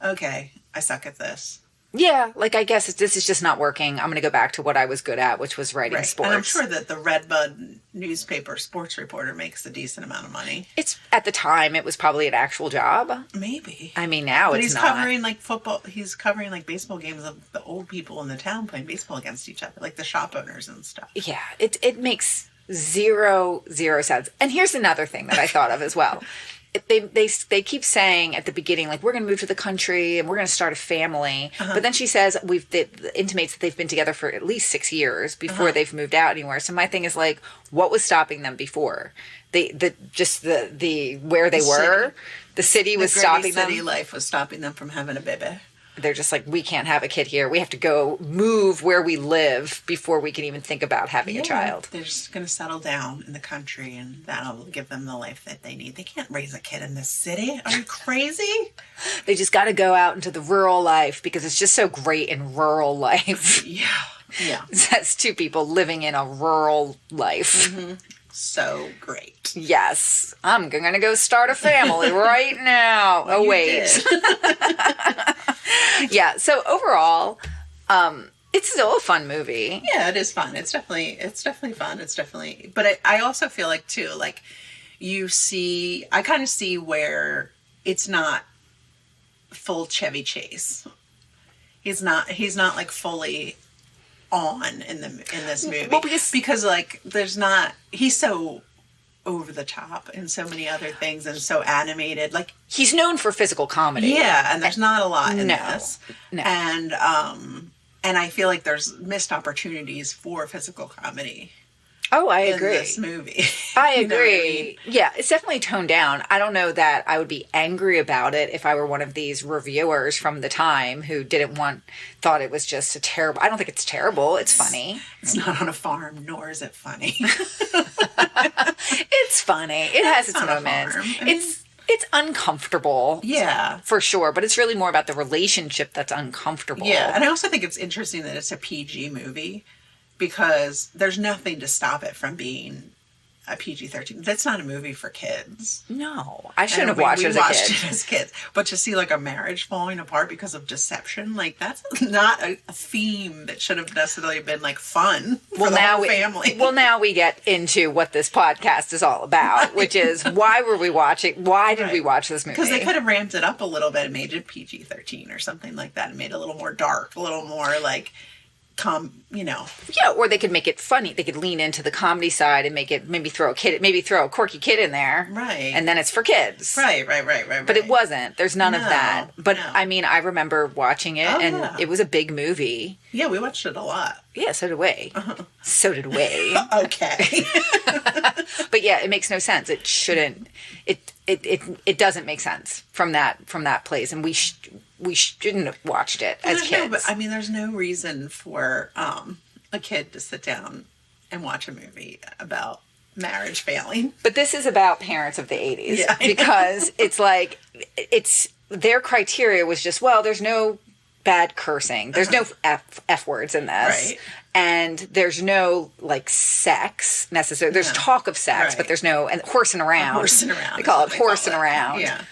okay, I suck at this. Yeah, like I guess this is just not working. I'm going to go back to what I was good at, which was writing sports. And I'm sure that the Redbud newspaper sports reporter makes a decent amount of money. It's at the time it was probably an actual job. Maybe. I mean, now But it's he's not. covering like football. He's covering like baseball games of the old people in the town playing baseball against each other, like the shop owners and stuff. Yeah, it makes zero sense. And here's another thing that I thought of as well. They keep saying at the beginning, like, we're going to move to the country and we're going to start a family. But then she says intimates that they've been together for at least 6 years before they've moved out anywhere. So my thing is like, what was stopping them before? Where they were, the city was stopping them. City life was stopping them from having a baby. They're just like, we can't have a kid here. We have to go move where we live before we can even think about having a child. They're just going to settle down in the country, and that'll give them the life that they need. They can't raise a kid in this city. Are you crazy? They just got to go out into the rural life because it's just so great in rural life. Yeah. That's 2 people living in a rural life. So great. Yes. I'm going to go start a family right now. Well, oh, you wait. did. Yeah. So overall, it's still a fun movie. Yeah, it is fun. It's definitely fun. It's definitely, but I also feel like too, like I kind of see where it's not full Chevy Chase. He's not like fully on in this movie. Well, because like he's so over the top in so many other things and so animated. Like He's known for physical comedy. yeah, and there's not a lot in this. No. And I feel like there's missed opportunities for physical comedy. Oh, I in agree. this movie. I You know what agree. mean? Yeah, it's definitely toned down. I don't know that I would be angry about it if I were one of these reviewers from the time who thought it was just a terrible. I don't think it's terrible. It's funny. It's not on a farm, nor is it funny. It's funny. It has its on a moments. farm. I mean- It's uncomfortable. Yeah. For sure, but it's really more about the relationship that's uncomfortable. Yeah, and I also think it's interesting that it's a PG movie because there's nothing to stop it from being a PG-13. That's not a movie for kids. No, I shouldn't have watched it as a watched kid. it as kids. But to see like a marriage falling apart because of deception, like that's not a theme that should have necessarily been like fun for the whole family. Well, now we get into what this podcast is all about, which is why did we watch this movie? Because they could have ramped it up a little bit and made it PG-13 or something like that and made it a little more dark, a little more like Yeah, or they could make it funny. They could lean into the comedy side and make it maybe throw a quirky kid in there, right? And then it's for kids, right. But it wasn't. There's none of that. But no. I mean, I remember watching it, and it was a big movie. Yeah, we watched it a lot. Yeah, so did we. So did we. Okay. But yeah, it makes no sense. It shouldn't. It doesn't make sense from that place, and we shouldn't have watched it as kids. There's no reason for a kid to sit down and watch a movie about marriage failing. But this is about parents of the 80s. Yeah, because it's like, their criteria was just, well, there's no bad cursing. There's no F words in this. Right. And there's no, like, sex necessarily. There's talk of sex, but there's no, and horsing around. Horsing around. They call it horsing around. Yeah.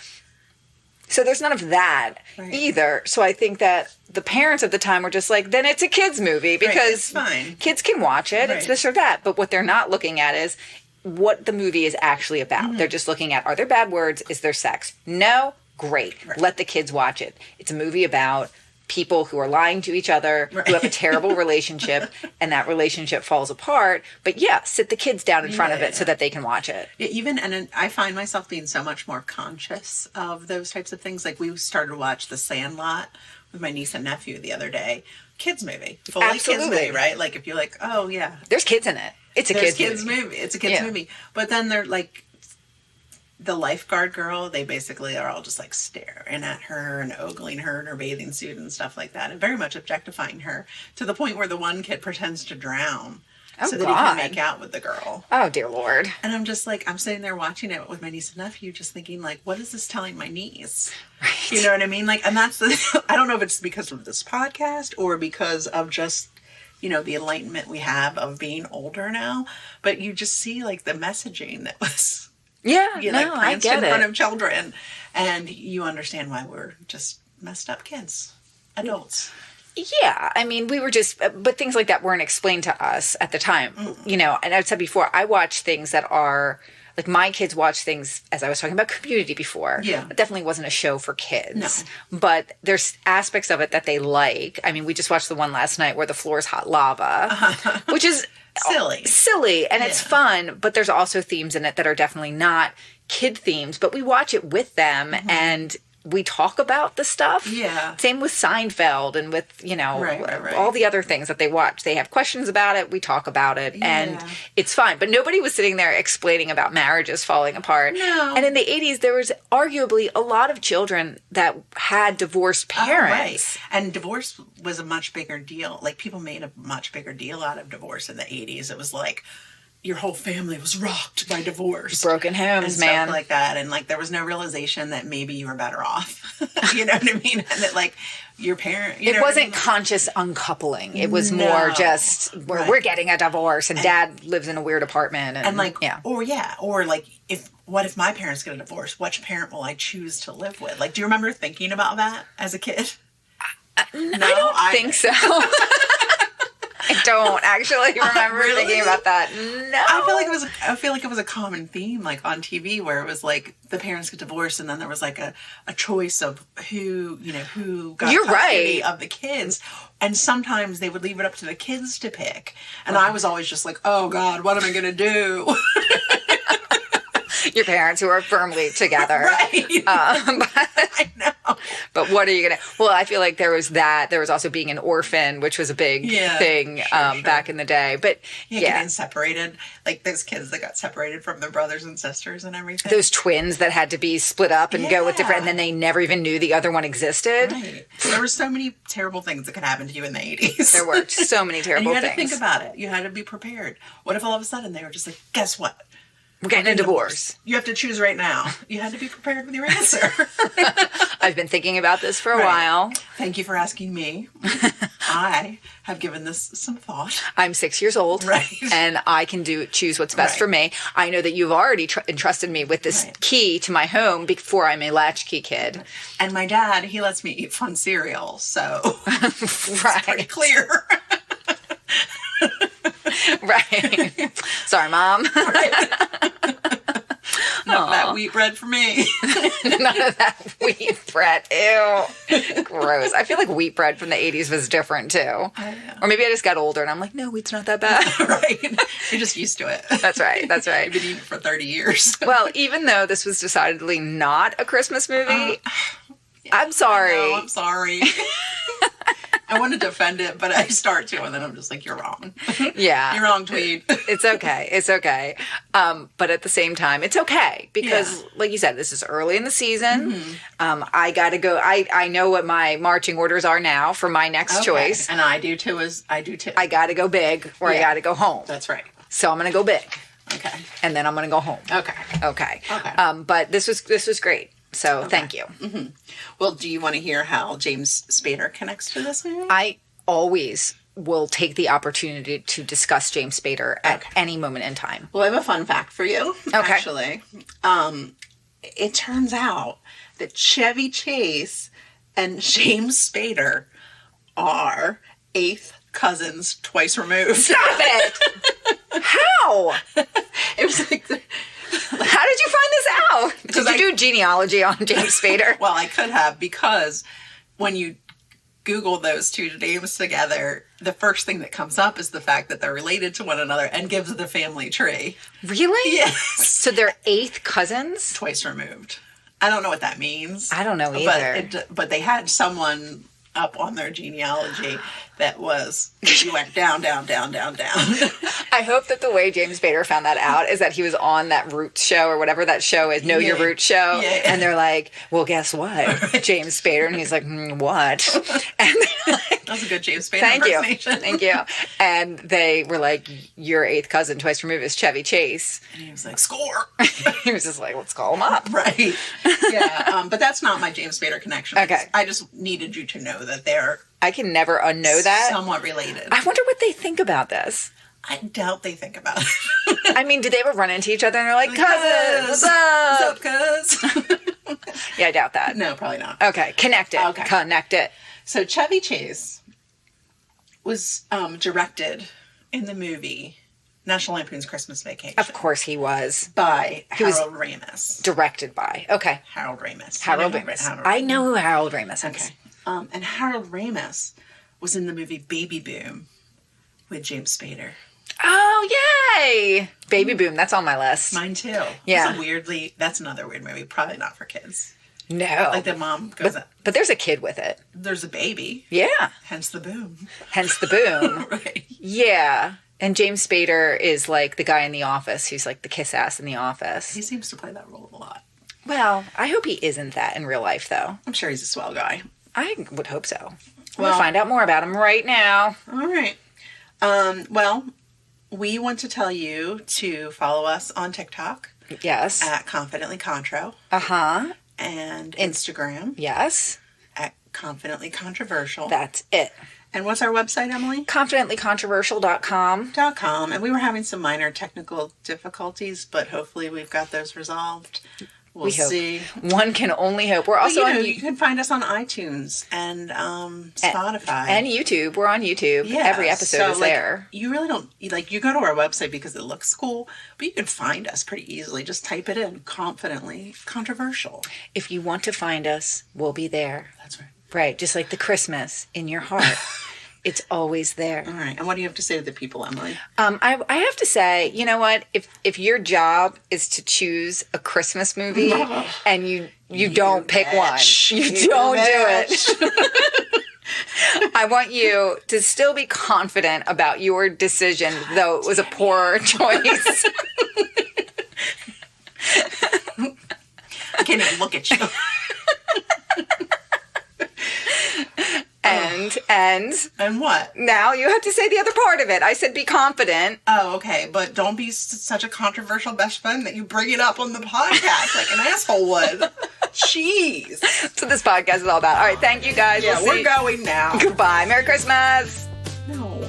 So there's none of that either. So I think that the parents at the time were just like, then it's a kid's movie because it's fine. Kids can watch it. It's this or that. But what they're not looking at is what the movie is actually about. They're just looking at, are there bad words? Is there sex? No? Great. Right. Let the kids watch it. It's a movie about people who are lying to each other, who have a terrible relationship, and that relationship falls apart. But yeah, sit the kids down in front of it so that they can watch it. Yeah, and I find myself being so much more conscious of those types of things. Like we started to watch The Sandlot with my niece and nephew the other day. Kids movie. Fully kids movie, right? Like if you're like, oh yeah. There's kids in it. It's a kids movie. It's a kids movie. But then they're like, the lifeguard girl, they basically are all just like staring at her and ogling her in her bathing suit and stuff like that, and very much objectifying her to the point where the one kid pretends to drown so that he can make out with the girl. Oh, dear Lord. And I'm just like, I'm sitting there watching it with my niece and nephew just thinking like, what is this telling my niece? Right. You know what I mean? Like, and that's I don't know if it's because of this podcast or because of just, the enlightenment we have of being older now, but you just see like the messaging that was I get in it. front of children, and you understand why we're just messed up kids, adults. Yeah, I mean, we were just, but things like that weren't explained to us at the time, and I've said before, I watch things that are, like my kids watch things, as I was talking about Community before. Yeah. It definitely wasn't a show for kids. No. But there's aspects of it that they like. I mean, we just watched the one last night where the floor is hot lava, which is silly, and it's fun, but there's also themes in it that are definitely not kid themes, but we watch it with them and we talk about the stuff. Yeah. Same with Seinfeld and with, all the other things that they watch. They have questions about it. We talk about it and it's fine. But nobody was sitting there explaining about marriages falling apart. No. And in the 80s, there was arguably a lot of children that had divorced parents. And divorce was a much bigger deal. Like people made a much bigger deal out of divorce in the 80s. It was like, your whole family was rocked by divorce. Broken homes, and man. Stuff like that. And like there was no realization that maybe you were better off. You know what I mean? And that like your parent... It wasn't conscious uncoupling. It was more just, we're getting a divorce and dad lives in a weird apartment. And like, or like what if my parents get a divorce? Which parent will I choose to live with? Like, do you remember thinking about that as a kid? No, I don't think so. I don't actually remember thinking about that. No, I feel like it was a common theme, like on TV, where it was like the parents get divorced, and then there was like a choice of who got custody of the kids, and sometimes they would leave it up to the kids to pick, and I was always just like, oh God, what am I gonna do? Your parents who are firmly together. Right. I know. But what are you going to... Well, I feel like there was that. There was also being an orphan, which was a big thing sure. back in the day. But getting separated. Like those kids that got separated from their brothers and sisters and everything. Those twins that had to be split up and go with different... And then they never even knew the other one existed. Right. There were so many terrible things that could happen to you in the 80s. There were so many terrible things. And you had to think about it. You had to be prepared. What if all of a sudden they were just like, guess what? We're getting a divorce. You have to choose right now. You had to be prepared with your answer. I've been thinking about this for a while. Thank you for asking me. I have given this some thought. I'm 6 years old. Right. And I can choose what's best for me. I know that you've already entrusted me with this key to my home before I'm a latchkey kid. And my dad, he lets me eat fun cereal. So it's pretty clear. Right. Sorry, Mom. None of that wheat bread for me. None of that wheat bread. Ew. Gross. I feel like wheat bread from the 80s was different too. Or maybe I just got older and I'm like, no, wheat's not that bad. Right. You're just used to it. That's right. That's right. You've been eating it for 30 years. Well, even though this was decidedly not a Christmas movie, I'm sorry. No, I'm sorry. I want to defend it, but I start to, and then I'm just like, you're wrong. Yeah. You're wrong, Tweed. It's okay. It's okay. But at the same time, it's okay because, like you said, this is early in the season. I got to go. I know what my marching orders are now for my next choice. And I do too. I got to go big or I got to go home. That's right. So I'm going to go big. Okay. And then I'm going to go home. Okay. But this was great. So thank you. Well, do you want to hear how James Spader connects to this movie? I always will take the opportunity to discuss James Spader at any moment in time. Well, I have a fun fact for you, actually. It turns out that Chevy Chase and James Spader are 8th cousins twice removed. Stop it! How? It was like... How did you find this out? Did you do genealogy on James Spader? Well, I could have, because when you Google those two names together, the first thing that comes up is the fact that they're related to one another and gives the family tree. Really? Yes. So they're 8th cousins? Twice removed. I don't know what that means. I don't know either. But they had someone up on their genealogy that you went down. I hope that the way James Spader found that out is that he was on that Roots show or whatever that show is, Know Your Roots show. Yeah. And they're like, well, guess what? James Spader. And he's like, what? And that's a good James Spader impersonation. Thank you. And they were like, your 8th cousin twice removed is Chevy Chase. And he was like, score. He was just like, let's call him up. Right. Yeah. But that's not my James Spader connection. Okay. I just needed you to know that they're... I can never unknow that. Somewhat related. I wonder what they think about this. I doubt they think about it. I mean, did they ever run into each other and they're like, cousin, what's up? What's up, cuz? Yeah, I doubt that. No, probably not. Okay, connect it. Okay. Connect it. So Chevy Chase was directed in the movie National Lampoon's Christmas Vacation. Of course he was. By Harold Ramis. Directed by. Okay. Harold Ramis. Harold Ramis. I know who Harold Ramis is. Okay. And Harold Ramis was in the movie Baby Boom with James Spader. Oh, yay! Baby Boom, that's on my list. Mine too. Yeah. That's another weird movie. Probably not for kids. No. Like the mom goes but there's a kid with it. There's a baby. Yeah. Hence the boom. Hence the boom. Right. Yeah. And James Spader is like the guy in The Office who's like the kiss ass in The Office. He seems to play that role a lot. Well, I hope he isn't that in real life, though. I'm sure he's a swell guy. I would hope so. We'll find out more about him right now. All right. Well, we want to tell you to follow us on TikTok. Yes. At Confidently Contro. Uh-huh. And Instagram. Yes. At Confidently Controversial. That's it. And what's our website, Emily? ConfidentlyControversial.com. And we were having some minor technical difficulties, but hopefully we've got those resolved. We'll see. One can only hope. We're also on... You can find us on iTunes and Spotify. And YouTube. We're on YouTube. Yeah, every episode is there. You really don't... you go to our website because it looks cool, but you can find us pretty easily. Just type it in. Confidently Controversial. If you want to find us, we'll be there. That's right. Right. Just like the Christmas in your heart. It's always there. All right. And what do you have to say to the people, Emily? I have to say, you know what? If your job is to choose a Christmas movie and you don't pick one, you don't do it. I want you to still be confident about your decision, though it was a poor choice. I can't even look at you. And what? Now you have to say the other part of it. I said be confident. Oh, okay. But don't be such a controversial best friend that you bring it up on the podcast like an asshole would. Jeez. That's what this podcast is all about. All right. Thank you, guys. Yeah, we're going now. Goodbye. Merry Christmas. No.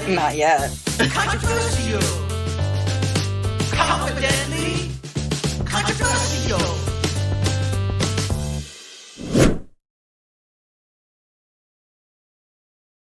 Not yet. Controversial. Confidently controversial.